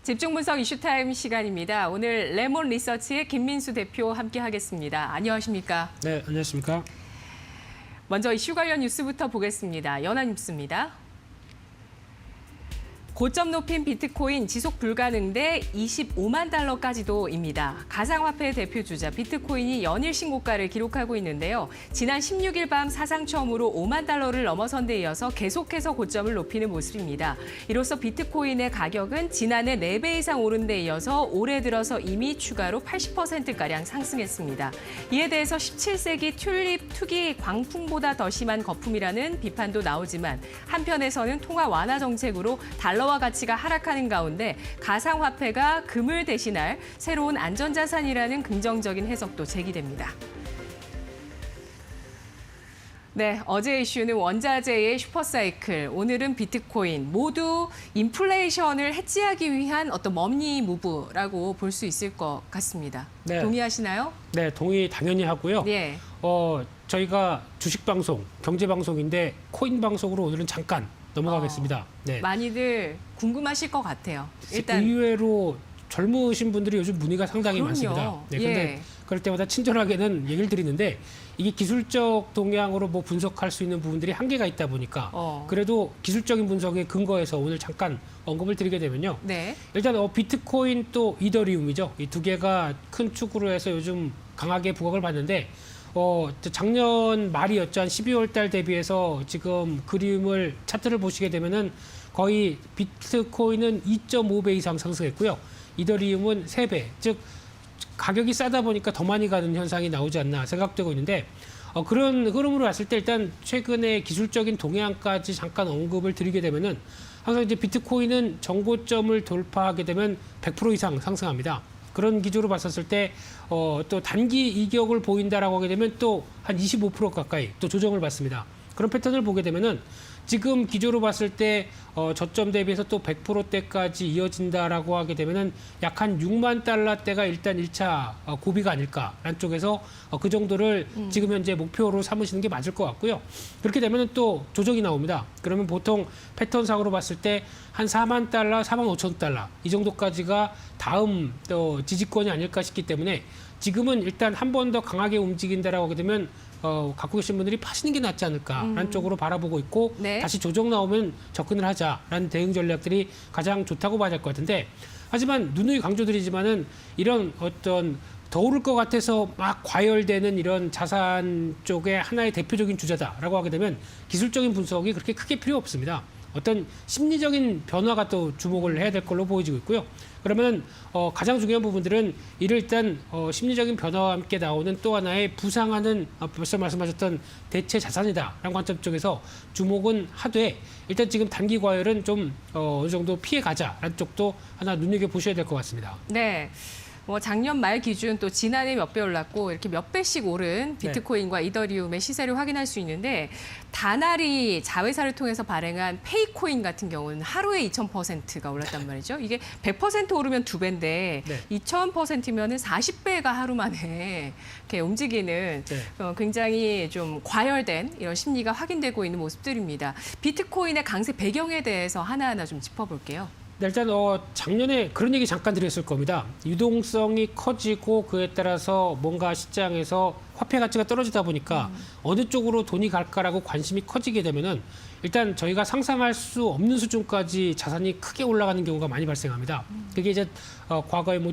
집중분석 이슈타임 시간입니다. 오늘 레몬 리서치의 김민수 대표 함께하겠습니다. 안녕하십니까? 네, 안녕하십니까? 먼저 이슈 관련 뉴스부터 보겠습니다. 연합뉴스입니다. 고점 높인 비트코인 지속 불가능 대 25만 달러까지도입니다. 가상화폐 대표 주자 비트코인이 연일 신고가를 기록하고 있는데요. 지난 16일 밤 사상 처음으로 5만 달러를 넘어선 데 이어서 계속해서 고점을 높이는 모습입니다. 이로써 비트코인의 가격은 지난해 4배 이상 오른 데 이어서 올해 들어서 이미 추가로 80%가량 상승했습니다. 이에 대해서 17세기 튤립 투기 광풍보다 더 심한 거품이라는 비판도 나오지만 한편에서는 통화 완화 정책으로 달러와 가치가 하락하는 가운데 가상화폐가 금을 대신할 새로운 안전자산이라는 긍정적인 해석도 제기됩니다. 네, 어제 이슈는 원자재의 슈퍼사이클, 오늘은 비트코인 모두 인플레이션을 해지하기 위한 어떤 머니 무브라고 볼 수 있을 것 같습니다. 네. 동의하시나요? 네, 동의 당연히 하고요. 네. 저희가 주식 방송, 경제 방송인데 코인 방송으로 오늘은 잠깐 넘어가겠습니다. 네. 많이들 궁금하실 것 같아요. 일단 의외로 젊으신 분들이 요즘 문의가 상당히 그럼요. 많습니다. 네, 근데 예. 그럴 때마다 친절하게는 얘기를 드리는데 이게 기술적 동향으로 뭐 분석할 수 있는 부분들이 한계가 있다 보니까 그래도 기술적인 분석에 근거해서 오늘 잠깐 언급을 드리게 되면요. 네. 일단 비트코인 또 이더리움이죠. 이 두 개가 큰 축으로 해서 요즘 강하게 부각을 받는데 작년 말이었죠. 한 12월 달 대비해서 지금 그림을 차트를 보시게 되면은 거의 비트코인은 2.5배 이상 상승했고요. 이더리움은 3배. 즉 가격이 싸다 보니까 더 많이 가는 현상이 나오지 않나 생각되고 있는데 그런 흐름으로 봤을 때 일단 최근에 기술적인 동향까지 잠깐 언급을 드리게 되면은 항상 이제 비트코인은 정고점을 돌파하게 되면 100% 이상 상승합니다. 그런 기조로 봤었을 때 또 단기 이격을 보인다라고 하게 되면 또 한 25% 가까이 또 조정을 받습니다. 그런 패턴을 보게 되면은 지금 기조로 봤을 때 저점 대비해서 또 100%대까지 이어진다라고 하게 되면은 약 한 6만 달러대가 일단 1차 고비가 아닐까라는 쪽에서 그 정도를 지금 현재 목표로 삼으시는 게 맞을 것 같고요. 그렇게 되면은 또 조정이 나옵니다. 그러면 보통 패턴상으로 봤을 때 한 4만 달러, 4만 5천 달러 이 정도까지가 다음 지지권이 아닐까 싶기 때문에 지금은 일단 한 번 더 강하게 움직인다라고 하게 되면 갖고 계신 분들이 파시는 게 낫지 않을까라는 쪽으로 바라보고 있고 네. 다시 조정 나오면 접근을 하자라는 대응 전략들이 가장 좋다고 봐야 될 것 같은데 하지만 누누이 강조드리지만은 이런 어떤 더 오를 것 같아서 막 과열되는 이런 자산 쪽의 하나의 대표적인 주자다라고 하게 되면 기술적인 분석이 그렇게 크게 필요 없습니다. 어떤 심리적인 변화가 또 주목을 해야 될 걸로 보여지고 있고요. 그러면 가장 중요한 부분들은 이를 일단 심리적인 변화와 함께 나오는 또 하나의 부상하는 벌써 말씀하셨던 대체 자산이다라는 관점 쪽에서 주목은 하되 일단 지금 단기 과열은 좀 어느 정도 피해 가자라는 쪽도 하나 눈여겨보셔야 될 것 같습니다. 네. 뭐 작년 말 기준 또 지난해 몇 배 올랐고 이렇게 몇 배씩 오른 비트코인과 이더리움의 시세를 확인할 수 있는데 다나리 자회사를 통해서 발행한 페이코인 같은 경우는 하루에 2000%가 올랐단 말이죠. 이게 100% 오르면 2배인데 네. 2000%면은 40배가 하루 만에 이렇게 움직이는 굉장히 좀 과열된 이런 심리가 확인되고 있는 모습들입니다. 비트코인의 강세 배경에 대해서 하나하나 좀 짚어볼게요. 네, 일단 작년에 그런 얘기 잠깐 드렸을 겁니다. 유동성이 커지고 그에 따라서 뭔가 시장에서 화폐 가치가 떨어지다 보니까 어느 쪽으로 돈이 갈까라고 관심이 커지게 되면은 일단 저희가 상상할 수 없는 수준까지 자산이 크게 올라가는 경우가 많이 발생합니다. 그게 이제 과거에 뭐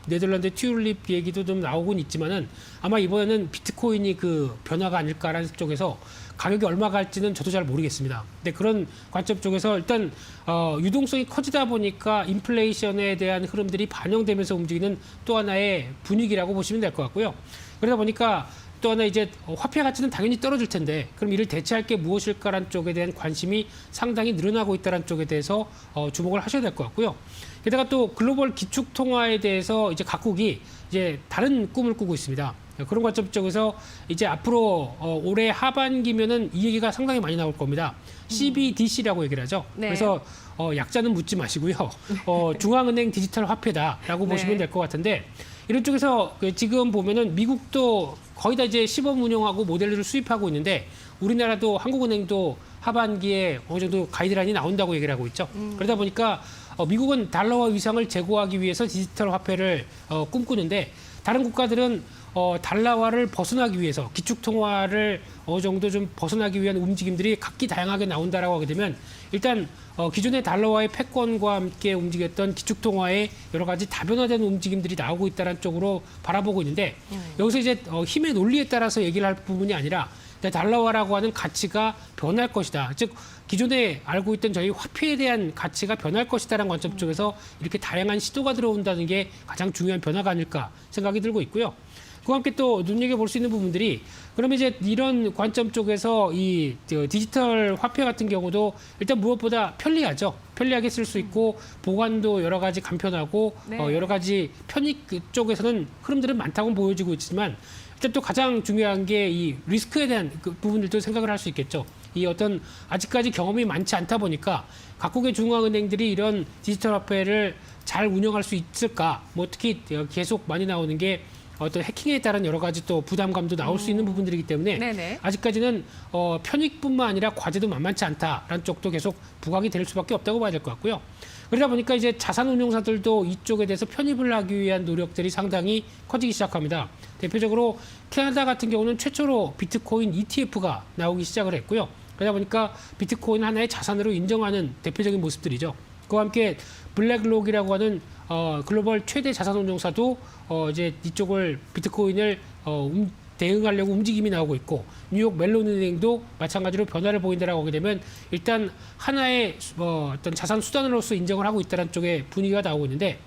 네덜란드 튤립 얘기도 좀 나오곤 있지만은 아마 이번에는 비트코인이 그 변화가 아닐까라는 쪽에서 가격이 얼마 갈지는 저도 잘 모르겠습니다. 근데 그런 관점 쪽에서 일단 유동성이 커지다 보니까 인플레이션에 대한 흐름들이 반영되면서 움직이는 또 하나의 분위기라고 보시면 될 것 같고요. 그러다 보니까 또 하나 이제 화폐 가치는 당연히 떨어질 텐데 그럼 이를 대체할 게 무엇일까라는 쪽에 대한 관심이 상당히 늘어나고 있다는 쪽에 대해서 주목을 하셔야 될 것 같고요. 게다가 또 글로벌 기축 통화에 대해서 이제 각국이 이제 다른 꿈을 꾸고 있습니다. 그런 관점 쪽에서 이제 앞으로 올해 하반기면은 이 얘기가 상당히 많이 나올 겁니다. CBDC라고 얘기를 하죠. 네. 그래서 약자는 묻지 마시고요. 중앙은행 디지털 화폐다라고 보시면 될 것 같은데 이런 쪽에서 지금 보면은 미국도 거의 다 이제 시범 운영하고 모델을 수입하고 있는데 우리나라도 한국은행도 하반기에 어느 정도 가이드라인이 나온다고 얘기를 하고 있죠. 그러다 보니까 미국은 달러화 위상을 제고하기 위해서 디지털 화폐를 꿈꾸는데 다른 국가들은 달러화를 벗어나기 위해서 기축통화를 어느 정도 좀 벗어나기 위한 움직임들이 각기 다양하게 나온다라고 하게 되면 일단 기존의 달러화의 패권과 함께 움직였던 기축통화의 여러 가지 다변화된 움직임들이 나오고 있다는 쪽으로 바라보고 있는데 여기서 이제 힘의 논리에 따라서 얘기를 할 부분이 아니라 달러화라고 하는 가치가 변할 것이다. 즉 기존에 알고 있던 저희 화폐에 대한 가치가 변할 것이다라는 관점 쪽에서 이렇게 다양한 시도가 들어온다는 게 가장 중요한 변화가 아닐까 생각이 들고 있고요. 그와 함께 또 눈여겨볼 수 있는 부분들이 그러면 이제 이런 관점 쪽에서 이 디지털 화폐 같은 경우도 일단 무엇보다 편리하죠. 편리하게 쓸 수 있고 보관도 여러 가지 간편하고 네. 여러 가지 편익 쪽에서는 흐름들은 많다고 보여지고 있지만 일단 또 가장 중요한 게 이 리스크에 대한 그 부분들도 생각을 할 수 있겠죠. 이 어떤 아직까지 경험이 많지 않다 보니까 각국의 중앙은행들이 이런 디지털 화폐를 잘 운영할 수 있을까? 뭐 특히 계속 많이 나오는 게 어떤 해킹에 따른 여러 가지 또 부담감도 나올 수 있는 부분들이기 때문에 네네. 아직까지는 편익뿐만 아니라 과제도 만만치 않다라는 쪽도 계속 부각이 될 수밖에 없다고 봐야 될 것 같고요. 그러다 보니까 이제 자산운용사들도 이쪽에 대해서 편입을 하기 위한 노력들이 상당히 커지기 시작합니다. 대표적으로 캐나다 같은 경우는 최초로 비트코인 ETF가 나오기 시작을 했고요. 그러다 보니까 비트코인 하나의 자산으로 인정하는 대표적인 모습들이죠. 그와 함께 블랙록이라고 하는 글로벌 최대 자산운용사도 이제 이쪽을 비트코인을 대응하려고 움직임이 나오고 있고 뉴욕 멜론은행도 마찬가지로 변화를 보인다라고 하게 되면 일단 하나의 어떤 자산 수단으로서 인정을 하고 있다는 쪽에 분위기가 나오고 있는데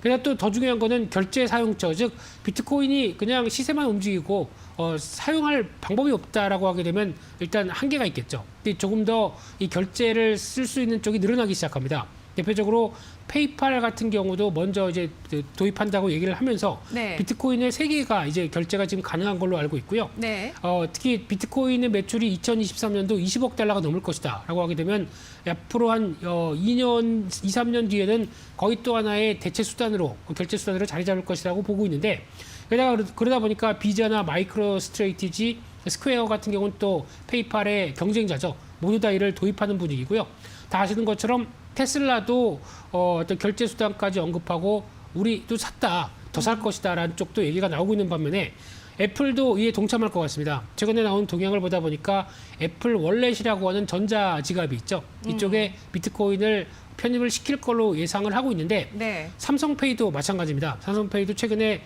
그러나 또 더 중요한 거는 결제 사용처 즉 비트코인이 그냥 시세만 움직이고 사용할 방법이 없다라고 하게 되면 일단 한계가 있겠죠. 조금 더 이 결제를 쓸 수 있는 쪽이 늘어나기 시작합니다. 대표적으로 페이팔 같은 경우도 먼저 이제 도입한다고 얘기를 하면서 네. 비트코인의 3개가 이제 결제가 지금 가능한 걸로 알고 있고요. 네. 특히 비트코인의 매출이 2023년도 20억 달러가 넘을 것이다라고 하게 되면 앞으로 한 2년, 2, 3년 뒤에는 거의 또 하나의 대체 수단으로 결제 수단으로 자리 잡을 것이라고 보고 있는데 그러다 보니까 비자나 마이크로 스트레이티지, 스퀘어 같은 경우는 또 페이팔의 경쟁자죠. 모두 다 이를 도입하는 분위기고요. 다 아시는 것처럼 테슬라도 어떤 결제 수단까지 언급하고 우리도 샀다, 더 살 것이다라는 쪽도 얘기가 나오고 있는 반면에 애플도 이에 동참할 것 같습니다. 최근에 나온 동향을 보다 보니까 애플 월렛이라고 하는 전자지갑이 있죠. 이쪽에 비트코인을 편입을 시킬 걸로 예상을 하고 있는데 네. 삼성페이도 마찬가지입니다. 삼성페이도 최근에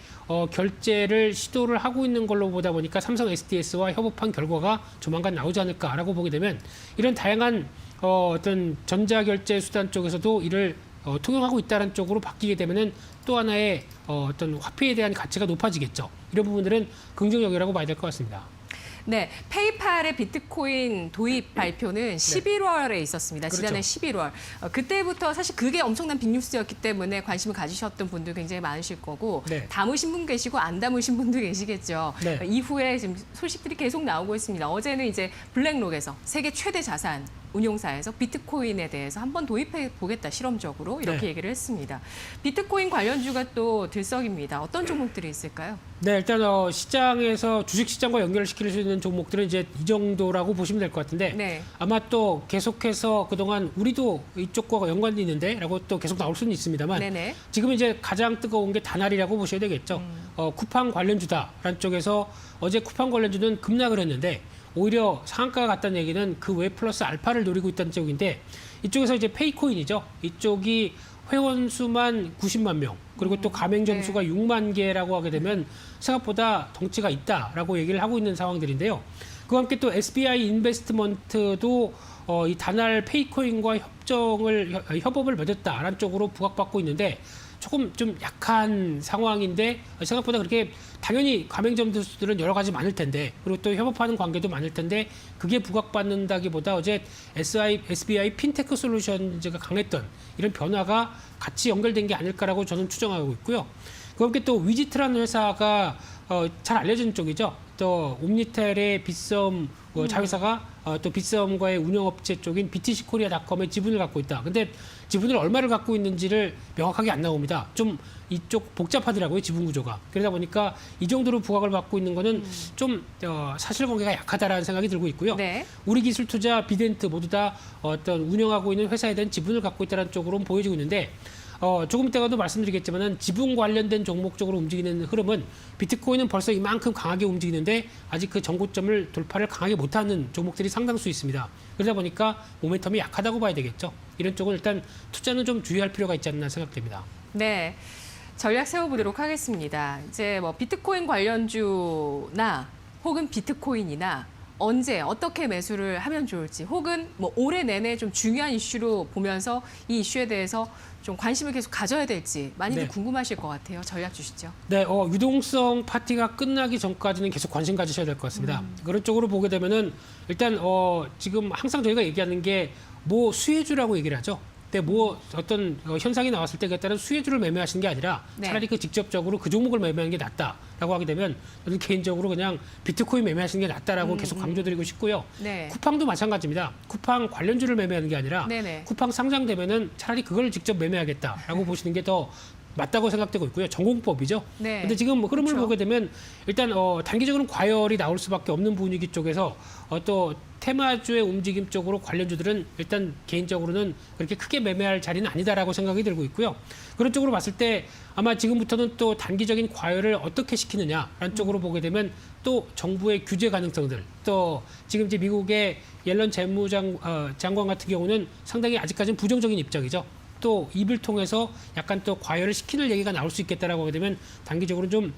결제를 시도를 하고 있는 걸로 보다 보니까 삼성 SDS와 협업한 결과가 조만간 나오지 않을까라고 보게 되면 이런 다양한 어떤 전자결제 수단 쪽에서도 이를 통용하고 있다는 쪽으로 바뀌게 되면은 또 하나의 어떤 화폐에 대한 가치가 높아지겠죠. 이런 부분들은 긍정적이라고 봐야 될 것 같습니다. 네, 페이팔의 비트코인 도입 발표는 11월에 있었습니다. 지난해 그렇죠. 11월. 그때부터 사실 그게 엄청난 빅뉴스였기 때문에 관심을 가지셨던 분들 굉장히 많으실 거고 네. 담으신 분 계시고 안 담으신 분도 계시겠죠. 네. 이후에 지금 소식들이 계속 나오고 있습니다. 어제는 이제 블랙록에서 세계 최대 자산 운용사에서 비트코인에 대해서 한번 도입해 보겠다 실험적으로 이렇게 네. 얘기를 했습니다. 비트코인 관련주가 또 들썩입니다. 어떤 종목들이 있을까요? 네, 일단 시장에서 주식시장과 연결시킬 수 있는 종목들은 이제 이 정도라고 보시면 될 것 같은데 네. 아마 또 계속해서 그동안 우리도 이쪽과 연관이 있는데 라고 또 계속 나올 수는 있습니다만 네네. 지금 이제 가장 뜨거운 게 다날이라고 보셔야 되겠죠. 쿠팡 관련주다라는 쪽에서 어제 쿠팡 관련주는 급락을 했는데 오히려 상한가가 갔다는 얘기는 그 외 플러스 알파를 노리고 있다는 쪽인데 이쪽에서 이제 페이코인이죠. 이쪽이 회원 수만 90만 명 그리고 또 가맹 점수가 6만 개라고 하게 되면 생각보다 덩치가 있다라고 얘기를 하고 있는 상황들인데요. 그와 함께 또 SBI 인베스트먼트도 이 다날 페이코인과 협업을 맺었다라는 쪽으로 부각받고 있는데 조금 좀 약한 상황인데 생각보다 그렇게 당연히 가맹점들은 여러 가지 많을 텐데 그리고 또 협업하는 관계도 많을 텐데 그게 부각받는다기보다 어제 SBI 핀테크 솔루션즈가 강했던 이런 변화가 같이 연결된 게 아닐까라고 저는 추정하고 있고요. 그와 함께 또 위지트라는 회사가 잘 알려진 쪽이죠. 또 옴니텔의 빗썸 자회사가 또 빗썸과의 운영업체 쪽인 btckorea.com의 지분을 갖고 있다. 근데 지분을 얼마를 갖고 있는지를 명확하게 안 나옵니다. 좀 이쪽 복잡하더라고요, 지분 구조가. 그러다 보니까 이 정도로 부각을 받고 있는 거는 좀 사실관계가 약하다라는 생각이 들고 있고요. 네. 우리기술투자, 비덴트 모두 다 어떤 운영하고 있는 회사에 대한 지분을 갖고 있다는 쪽으로는 보여지고 있는데 조금 이따가도 말씀드리겠지만은 지분 관련된 종목 쪽으로 움직이는 흐름은 비트코인은 벌써 이만큼 강하게 움직이는데 아직 그 전고점을 돌파를 강하게 못하는 종목들이 상당수 있습니다. 그러다 보니까 모멘텀이 약하다고 봐야 되겠죠. 이런 쪽은 일단 투자는 좀 주의할 필요가 있지 않나 생각됩니다. 네. 전략 세워보도록 하겠습니다. 이제 뭐 비트코인 관련주나 혹은 비트코인이나 언제 어떻게 매수를 하면 좋을지 혹은 뭐 올해 내내 좀 중요한 이슈로 보면서 이 이슈에 대해서 좀 관심을 계속 가져야 될지 많이들 네. 궁금하실 것 같아요. 전략 주시죠. 네, 유동성 파티가 끝나기 전까지는 계속 관심 가지셔야 될 것 같습니다. 그런 쪽으로 보게 되면은 일단 지금 항상 저희가 얘기하는 게 뭐 수혜주라고 얘기를 하죠. 근데 뭐 어떤 현상이 나왔을 때 그에 따른 수혜주를 매매하시는 게 아니라 네. 차라리 그 직접적으로 그 종목을 매매하는 게 낫다라고 하게 되면 저는 개인적으로 그냥 비트코인 매매하시는 게 낫다라고 계속 강조드리고 싶고요. 네. 쿠팡도 마찬가지입니다. 쿠팡 관련주를 매매하는 게 아니라 네네. 쿠팡 상장되면은 차라리 그걸 직접 매매하겠다라고 보시는 게 더 맞다고 생각되고 있고요. 전공법이죠. 네. 근데 지금 흐름을 그렇죠. 보게 되면 일단 단기적으로는 과열이 나올 수밖에 없는 분위기 쪽에서 또 테마주의 움직임 쪽으로 관련주들은 일단 개인적으로는 그렇게 크게 매매할 자리는 아니다라고 생각이 들고 있고요. 그런 쪽으로 봤을 때 아마 지금부터는 또 단기적인 과열을 어떻게 시키느냐라는 쪽으로 보게 되면 또 정부의 규제 가능성들 또 지금 이제 미국의 옐런 재무장관 같은 경우는 상당히 아직까지는 부정적인 입장이죠. 또 입을 통해서 약간 또 과열을 시키는 얘기가 나올 수 있겠다라고 하게 되면 단기적으로 좀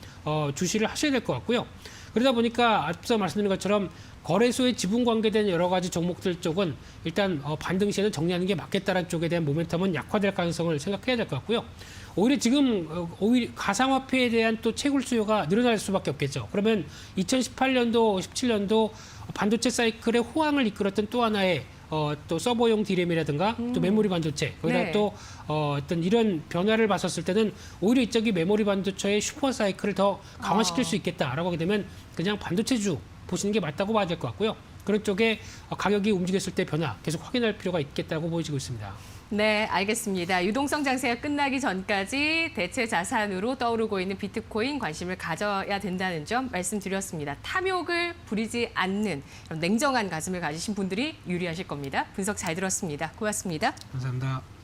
주시를 하셔야 될 것 같고요. 그러다 보니까 앞서 말씀드린 것처럼 거래소의 지분 관계된 여러 가지 종목들 쪽은 일단 반등 시에는 정리하는 게 맞겠다라는 쪽에 대한 모멘텀은 약화될 가능성을 생각해야 될 것 같고요. 오히려 지금 오히려 가상화폐에 대한 또 채굴 수요가 늘어날 수밖에 없겠죠. 그러면 2018년도, 17년도 반도체 사이클의 호황을 이끌었던 또 하나의 또 서버용 디램이라든가 또 메모리 반도체 거기다 네. 또 어떤 이런 변화를 봤었을 때는 오히려 이쪽이 메모리 반도체의 슈퍼 사이클을 더 강화시킬 수 있겠다라고 하게 되면 그냥 반도체주 보시는 게 맞다고 봐야 될 것 같고요. 그런 쪽에 가격이 움직였을 때 변화 계속 확인할 필요가 있겠다고 보여지고 있습니다. 네, 알겠습니다. 유동성 장세가 끝나기 전까지 대체 자산으로 떠오르고 있는 비트코인 관심을 가져야 된다는 점 말씀드렸습니다. 탐욕을 부리지 않는 이런 냉정한 가슴을 가지신 분들이 유리하실 겁니다. 분석 잘 들었습니다. 고맙습니다. 감사합니다.